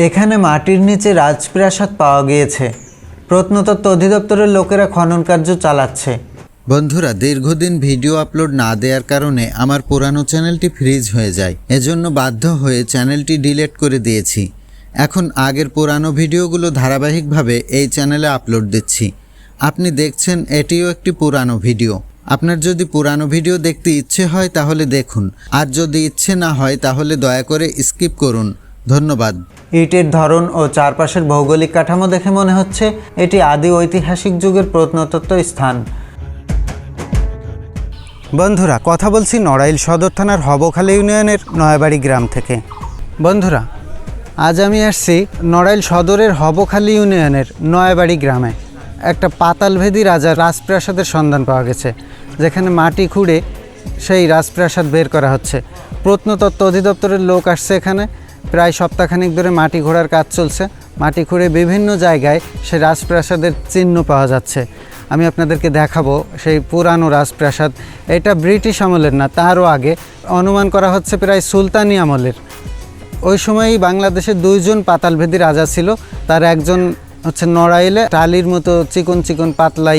এখানে মাটির নিচে রাজপ্রাসাদ পাওয়া গিয়েছে। প্রত্নতত্ত্ব অধিদপ্তরের লোকেরা খনন কার্য চালাচ্ছে। বন্ধুরা, দীর্ঘদিন ভিডিও আপলোড না দেওয়ার কারণে আমার পুরানো চ্যানেলটি ফ্রিজ হয়ে যায়। এজন্য বাধ্য হয়ে চ্যানেলটি ডিলিট করে দিয়েছি। এখন আগের পুরানো ভিডিওগুলো ধারাবাহিকভাবে এই চ্যানেলে আপলোড দিচ্ছি। আপনি দেখছেন এটিও একটি পুরানো ভিডিও। আপনার যদি পুরানো ভিডিও দেখতে ইচ্ছে হয় তাহলে দেখুন, আর যদি ইচ্ছে না হয় তাহলে দয়া করে স্কিপ করুন। ধন্যবাদ। ইটের ধরন ও চারপাশের ভৌগোলিক কাঠামো দেখে মনে হচ্ছে এটি আদি ঐতিহাসিক যুগের প্রত্নতত্ত্ব স্থান। বন্ধুরা, কথা বলছি নড়াইল সদর থানার হবখালী ইউনিয়নের নয়াবাড়ি গ্রাম থেকে। বন্ধুরা, আজ আমি আসছি নড়াইল সদরের হবখালী ইউনিয়নের নয়াবাড়ি গ্রামে। একটা পাতালভেদী রাজার রাজপ্রাসাদের সন্ধান পাওয়া গেছে, যেখানে মাটি খুঁড়ে সেই রাজপ্রাসাদ বের করা হচ্ছে। প্রত্নতত্ত্ব অধিদপ্তরের লোক আসছে এখানে। প্রায় সপ্তাহখানেক ধরে মাটি খোঁড়ার কাজ চলছে। মাটি খুঁড়ে বিভিন্ন জায়গায় সেই রাজপ্রাসাদের চিহ্ন পাওয়া যাচ্ছে। আমি আপনাদেরকে দেখাবো সেই পুরানো রাজপ্রাসাদ। এটা ব্রিটিশ আমলের না, তারও আগে। অনুমান করা হচ্ছে প্রায় সুলতানি আমলের। ওই সময়ই বাংলাদেশের দুইজন পাতালভেদী রাজা ছিল। তার একজন হচ্ছে নড়াইলে টালির মতো চিকন চিকন পাতলা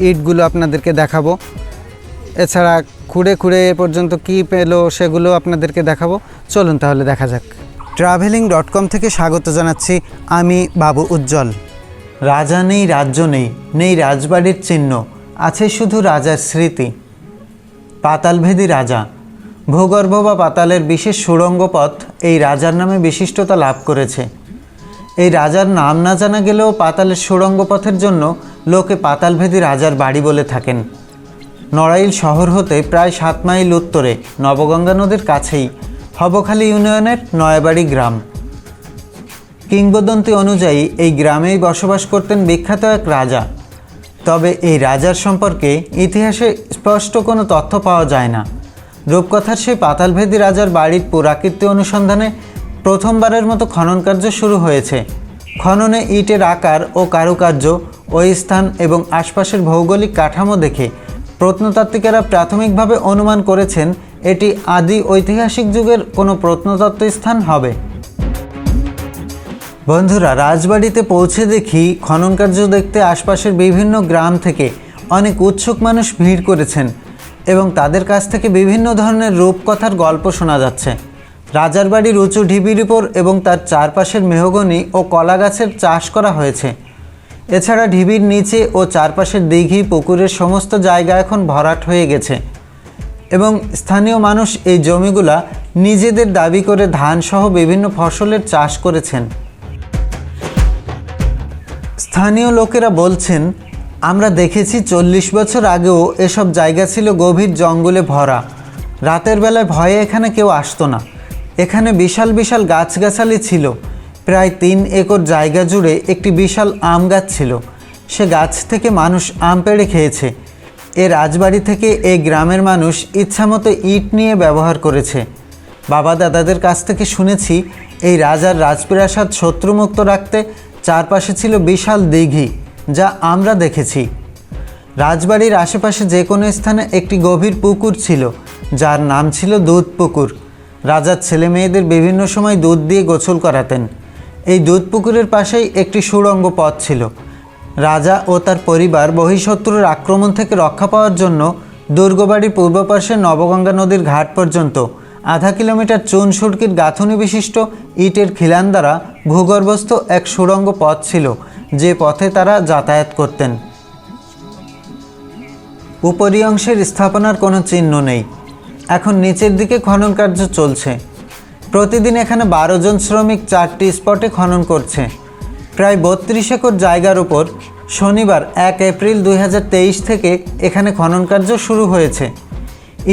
ইটগুলো আপনাদেরকে দেখাবো। এছাড়া খুঁড়ে খুঁড়ে এ পর্যন্ত কী পেলো সেগুলো আপনাদেরকে দেখাবো। চলুন তাহলে দেখা যাক। traveling.com থেকে স্বাগত জানাচ্ছি, আমি বাবু উজ্জ্বল। রাজা নেই, রাজ্য নেই, নেই রাজবাড়ির চিহ্ন, আছে শুধু রাজার স্মৃতি। পাতালভেদী রাজা। ভূগর্ভ বা পাতালের বিশেষ সুড়ঙ্গ পথ এই রাজার নামে বিশিষ্টতা লাভ করেছে। এই রাজার নাম না জানা গেলেও পাতালের সুড়ঙ্গ পথের জন্য লোকে পাতালভেদী রাজার বাড়ি বলে থাকেন। নড়াইল শহর হতে প্রায় 7 মাইল উত্তরে নবগঙ্গা নদীর কাছেই হবখালী ইউনিয়নের নয়াবাড়ি গ্রাম। কিংবদন্তি অনুযায়ী এই গ্রামেই বসবাস করতেন বিখ্যাত এক রাজা। তবে এই রাজার সম্পর্কে ইতিহাসে স্পষ্ট কোনো তথ্য পাওয়া যায় না। রূপকথার সেই পাতালভেদী রাজার বাড়ির পুরাকীর্তি অনুসন্ধানে প্রথমবারের মতো খনন কার্য শুরু হয়েছে। খননে ইটের আকার ও কারুকার্য, ওই স্থান এবং আশপাশের ভৌগোলিক কাঠামো দেখে প্রত্নতাত্ত্বিকেরা প্রাথমিকভাবে অনুমান করেছেন এটি আদি ঐতিহাসিক যুগের কোনো প্রত্নতত্ত্ব স্থান হবে। বন্ধুরা, রাজবাড়িতে পৌঁছে দেখি খনন কার্য দেখতে আশপাশের বিভিন্ন গ্রাম থেকে অনেক উৎসুক মানুষ ভিড় করেছেন এবং তাদের কাছ থেকে বিভিন্ন ধরনের রূপকথার গল্প শোনা যাচ্ছে। রাজার বাড়ির উঁচু ঢিবির উপর এবং তার চারপাশের মেহগনি ও কলা গাছের চাষ করা হয়েছে। এছাড়া ঢিবির নিচে ও চারপাশের দিঘি পুকুরের সমস্ত জায়গা এখন ভরাট হয়ে গেছে এবং স্থানীয় মানুষ এই জমিগুলা নিজেদের দাবি করে ধানসহ বিভিন্ন ফসলের চাষ করেছেন। স্থানীয় লোকেরা বলছেন, আমরা দেখেছি 40 বছর আগেও এসব জায়গা ছিল গভীর জঙ্গলে ভরা। রাতের বেলায় ভয়ে এখানে কেউ আসতো না। এখানে বিশাল বিশাল গাছগাছালি ছিল। প্রায় 3 একর জায়গা জুড়ে একটি বিশাল আম গাছ ছিল। সে গাছ থেকে মানুষ আম পেড়ে খেয়েছে। এ রাজবাড়ি থেকে এই গ্রামের মানুষ ইচ্ছামতো ইট নিয়ে ব্যবহার করেছে। বাবা দাদাদের কাছ থেকে শুনেছি এই রাজার রাজপ্রাসাদ শত্রুমুক্ত রাখতে চারপাশে ছিল বিশাল দিঘি, যা আমরা দেখেছি। রাজবাড়ির আশেপাশে যে কোনো স্থানে একটি গভীর পুকুর ছিল, যার নাম ছিল দুধ পুকুর। রাজার ছেলে মেয়েদের বিভিন্ন সময় দুধ দিয়ে গোসল করাতেন। এই দুধ পুকুরের পাশেই একটি সুড়ঙ্গ পথ ছিল। রাজা ও তার পরিবার বহিঃশত্রুর আক্রমণ থেকে রক্ষা পাওয়ার জন্য দুর্গবাড়ির পূর্ব পাশে নবগঙ্গা নদীর ঘাট পর্যন্ত 0.5 কিলোমিটার চুন সুড়কির গাঁথুনি বিশিষ্ট ইটের খিলান দ্বারা ভূগর্ভস্থ এক সুড়ঙ্গ পথ ছিল, যে পথে তারা যাতায়াত করতেন। উপরি অংশের স্থাপনার কোনো চিহ্ন নেই। এখন নিচের দিকে খনন কার্য চলছে। প্রতিদিন এখানে 12 জন শ্রমিক 4টি স্পটে খনন করছে। প্রায় 32 একর জায়গার উপর শনিবার 1 এপ্রিল 2023 থেকে এখানে খনন কার্য শুরু হয়েছে।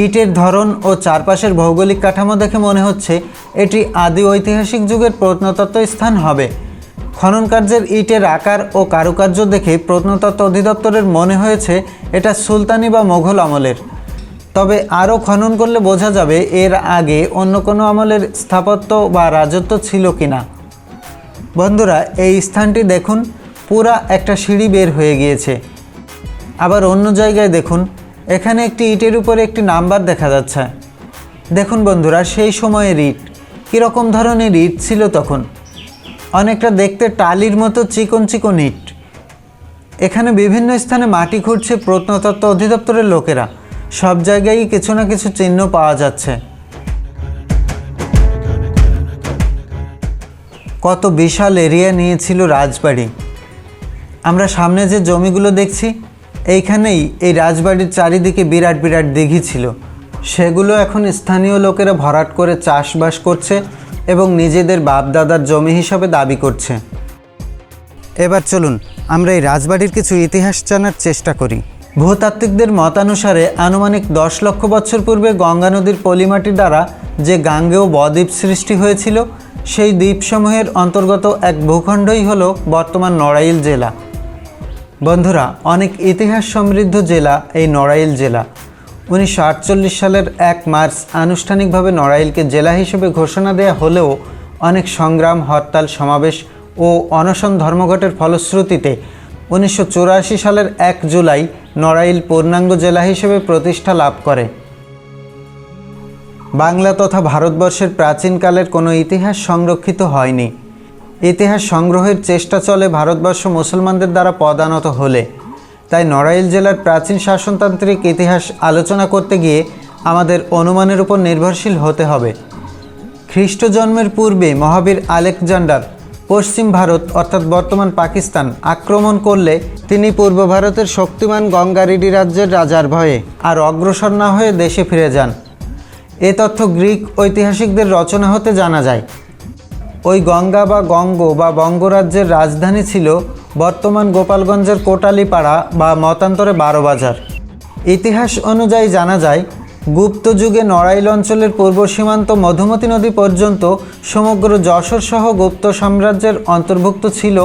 ইটের ধরন ও চারপাশের ভৌগোলিক কাঠামো দেখে মনে হচ্ছে এটি আদি ঐতিহাসিক যুগের প্রত্নতত্ত্ব স্থান হবে। খনন কার্যের ইটের আকার ও কারুকার্য দেখে প্রত্নতত্ত্ব অধিদপ্তরের মনে হয়েছে এটা সুলতানি বা মোঘল আমলের। তবে আরও খনন করলে বোঝা যাবে এর আগে অন্য কোনো আমলের স্থাপত্য বা রাজত্ব ছিল কিনা। বন্ধুরা, এই স্থানটি দেখুন, পুরা একটা সিঁড়ি বের হয়ে গিয়েছে। আবার অন্য জায়গায় দেখুন, এখানে একটি ইটের উপরে একটি নাম্বার দেখা যাচ্ছে। দেখুন বন্ধুরা, সেই সময়ের ইট। কীরকম ধরনের ইট ছিল তখন? অনেকটা দেখতে টালির মতো চিকন চিকন ইট। এখানে বিভিন্ন স্থানে মাটি খুঁড়ছে প্রত্নতত্ত্ব অধিদপ্তরের লোকেরা। সব জায়গায় কিছু না কিছু চিহ্ন পাওয়া যাচ্ছে। কত বিশাল এরিয়া নিয়েছিল রাজবাড়ি। আমরা সামনে যে জমিগুলো দেখছি, এইখানেই এই রাজবাড়ির চারিদিকে বিরাট বিরাট দিঘি ছিল। সেগুলো এখন স্থানীয় লোকেরা ভরাট করে চাষবাস করছে এবং নিজেদের বাপদাদার জমি হিসাবে দাবি করছে। এবার চলুন আমরা এই রাজবাড়ির কিছু ইতিহাস জানার চেষ্টা করি। ভূতাত্ত্বিকদের মতানুসারে আনুমানিক 10 লক্ষ বছর পূর্বে গঙ্গা নদীর পলিমাটি দ্বারা যে গাঙ্গেয় বদ্বীপ সৃষ্টি হয়েছিল, সেই দ্বীপসমূহের অন্তর্গত এক ভূখণ্ডই হল বর্তমান নড়াইল জেলা। বন্ধুরা, অনেক ইতিহাস সমৃদ্ধ জেলা এই নড়াইল জেলা। 1948 সালের 1 মার্চ আনুষ্ঠানিকভাবে নড়াইলকে জেলা হিসেবে ঘোষণা দেওয়া হলেও অনেক সংগ্রাম, হরতাল, সমাবেশ ও অনশন ধর্মঘটের ফলশ্রুতিতে 1984 সালের 1 জুলাই নড়াইল পূর্ণাঙ্গ জেলা হিসেবে প্রতিষ্ঠা লাভ করে। বাংলা তথা ভারতবর্ষের প্রাচীনকালের কোনো ইতিহাস সংরক্ষিত হয়নি। ইতিহাস সংগ্রহের চেষ্টা চলে ভারতবর্ষ মুসলমানদের দ্বারা পদানত হলে। তাই নড়াইল জেলার প্রাচীন শাসনতান্ত্রিক ইতিহাস আলোচনা করতে গিয়ে আমাদের অনুমানের উপর নির্ভরশীল হতে হবে। খ্রিস্ট জন্মের পূর্বে মহাবীর আলেকজান্ডার পশ্চিম ভারত অর্থাৎ বর্তমান পাকিস্তান আক্রমণ করলে তিনি পূর্ব ভারতের শক্তিমান গঙ্গারিডি রাজ্যের রাজার ভয়ে আর অগ্রসর না হয়ে দেশে ফিরে যান। এ তথ্য গ্রিক ঐতিহাসিকদের রচনা হতে জানা যায়। ওই গঙ্গা বা গঙ্গ বা বঙ্গরাজ্যের রাজধানী ছিল বর্তমান গোপালগঞ্জের কোটালীপাড়া বা মতান্তরে বারোবাজার। ইতিহাস অনুযায়ী জানা যায়, গুপ্ত যুগে নড়াইল অঞ্চলের পূর্ব সীমান্ত মধুমতি নদী পর্যন্ত সমগ্র যশোর সহ গুপ্ত সাম্রাজ্যের অন্তর্ভুক্ত ছিল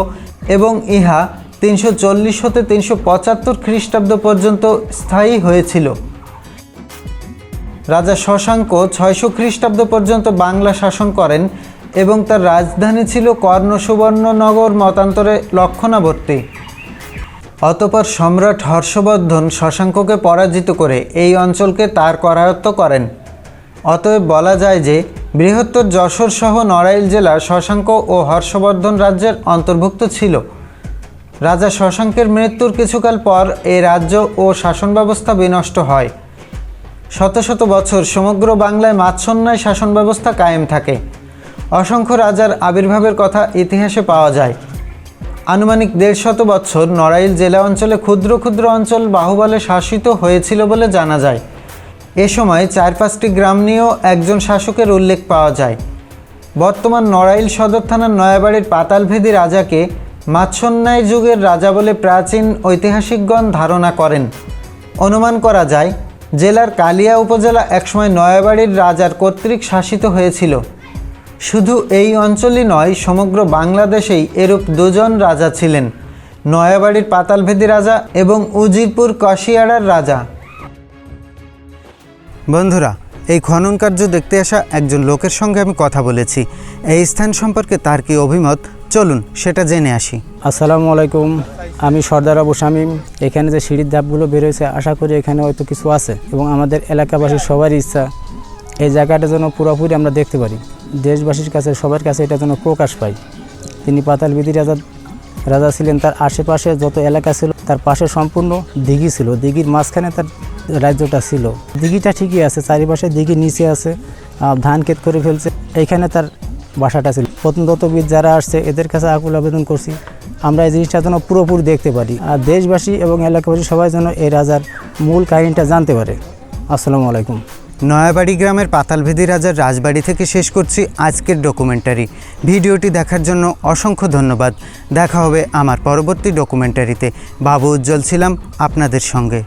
এবং ইহা 340 হতে 375 খ্রিস্টাব্দ পর্যন্ত স্থায়ী হয়েছিল। রাজা শশাঙ্ক 600 খ্রিস্টাব্দ পর্যন্ত বাংলা শাসন করেন এবং তার রাজধানী ছিল কর্ণসুবর্ণনগর মতান্তরে লক্ষণাবর্তী। অতঃপর সম্রাট হর্ষবর্ধন শশাঙ্ককে পরাজিত করে এই অঞ্চলকে তার করায়ত্ত করেন। অতএব বলা যায় যে বৃহত্তর যশোর সহ নড়াইল জেলা শশাঙ্ক ও হর্ষবর্ধন রাজ্যের অন্তর্ভুক্ত ছিল। রাজা শশাঙ্কের মৃত্যুর কিছুকাল পর এই রাজ্য ও শাসন ব্যবস্থা বিনষ্ট হয়। শত শত বছর সমগ্র বাংলায় মাৎসন্যায় শাসন ব্যবস্থা কায়েম থাকে। অসংখ্য রাজার আবির্ভাবের কথা ইতিহাসে পাওয়া যায়। আনুমানিক 150 বছর নড়াইল জেলা অঞ্চলে ক্ষুদ্র ক্ষুদ্র অঞ্চল বাহুবলে শাসিত হয়েছিল বলে জানা যায়। এ সময় 4-5টি গ্রাম নিয়েও একজন শাসকের উল্লেখ পাওয়া যায়। বর্তমান নড়াইল সদর থানার নয়াবাড়ির পাতালভেদী রাজাকে মাৎসন্যায় যুগের রাজা বলে প্রাচীন ঐতিহাসিকগণ ধারণা করেন। অনুমান করা যায় জেলার কালিয়া উপজেলা একসময় নয়াবাড়ির রাজার কর্তৃক শাসিত হয়েছিল। শুধু এই অঞ্চলই নয়, সমগ্র বাংলাদেশেই এরূপ 2 জন রাজা ছিলেন, নয়াবাড়ির পাতালভেদী রাজা এবং উজিরপুর কশিয়াড়ার রাজা। বন্ধুরা, এই খনন কার্য দেখতে আসা একজন লোকের সঙ্গে আমি কথা বলেছি। এই স্থান সম্পর্কে তার কি অভিমত, চলুন সেটা জেনে আসি। আসসালামু আলাইকুম, আমি সর্দার আবু শামীম। এখানে যে সিঁড়ির ধাপগুলো বেরোয়েছে, আশা করি এখানে হয়তো কিছু আছে এবং আমাদের এলাকাবাসীর সবারই ইচ্ছা এই জায়গাটা যেন পুরোপুরি আমরা দেখতে পারি। দেশবাসীর কাছে, সবার কাছে এটা যেন প্রকাশ পায়। তিনি পাতালভেদী রাজা ছিলেন। তার আশেপাশে যত এলাকা ছিল তার পাশে সম্পূর্ণ দিঘি ছিল। দিঘির মাঝখানে তার রাজ্যটা ছিল। দিঘিটা ঠিকই আছে, চারিপাশে দিঘির নিচে আছে, ধান ক্ষেত করে ফেলছে, এইখানে তার বাসাটা ছিল। প্রত্নতত্ত্ববিদ যারা আসছে এদের কাছে আকুল আবেদন করছি আমরা এই জিনিসটা যেন পুরোপুরি দেখতে পারি, আর দেশবাসী এবং এলাকাবাসী সবাই যেন এই রাজার মূল কাহিনীটা জানতে পারে। আসসালামু আলাইকুম। নয়াবাড়ি গ্রামের পাতালভেদী রাজার রাজবাড়ি থেকে শেষ করছি আজকের ডকুমেন্টারি। ভিডিওটি দেখার জন্য অসংখ্য ধন্যবাদ। দেখা হবে আমার পরবর্তী ডকুমেন্টারিতে। বাবু উজ্জ্বল ছিলাম আপনাদের সঙ্গে।